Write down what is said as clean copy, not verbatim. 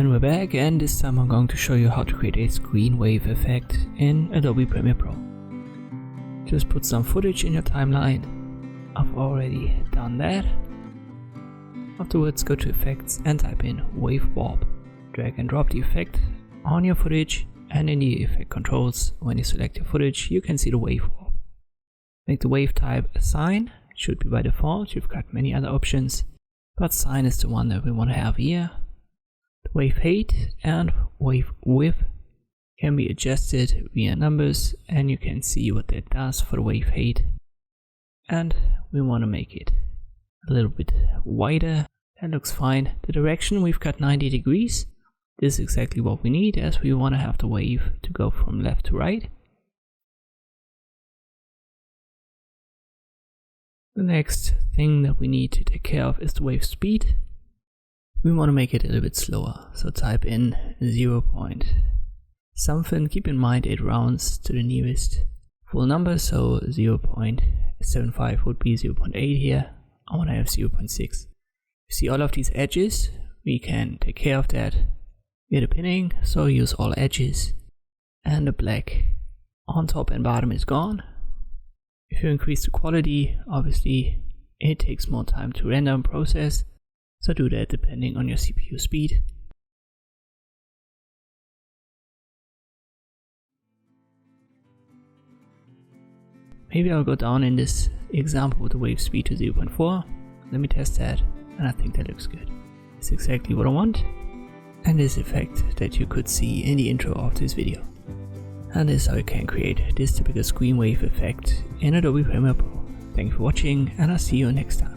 And we're back, and this time I'm going to show you how to create a screen wave effect in Adobe Premiere Pro. Just put some footage in your timeline. I've already done that. Afterwards, go to Effects and type in Wave Warp. Drag and drop the effect on your footage, and in the effect controls, when you select your footage, you can see the wave warp. Make the wave type a sine. It should be by default. You've got many other options, but sine is the one that we want to have here. The wave height and wave width can be adjusted via numbers, and you can see what that does for the wave height. And we want to make it a little bit wider. That looks fine. The direction, we've got 90 degrees. This is exactly what we need, as we want to have the wave to go from left to right. The next thing that we need to take care of is the wave speed. We want to make it a little bit slower, so type in 0 point something. Keep in mind it rounds to the nearest full number, so 0.75 would be 0.8 here. I want to have 0.6. You see all of these edges, we can take care of that via the pinning, so use all edges, and the black on top and bottom is gone. If you increase the quality, obviously it takes more time to render and process, so do that depending on your CPU speed. Maybe I'll go down in this example with the wave speed to 0.4. Let me test that, and I think that looks good. It's exactly what I want, and this effect that you could see in the intro of this video. And this is how you can create this typical screen wave effect in Adobe Premiere Pro. Thank you for watching, and I'll see you next time.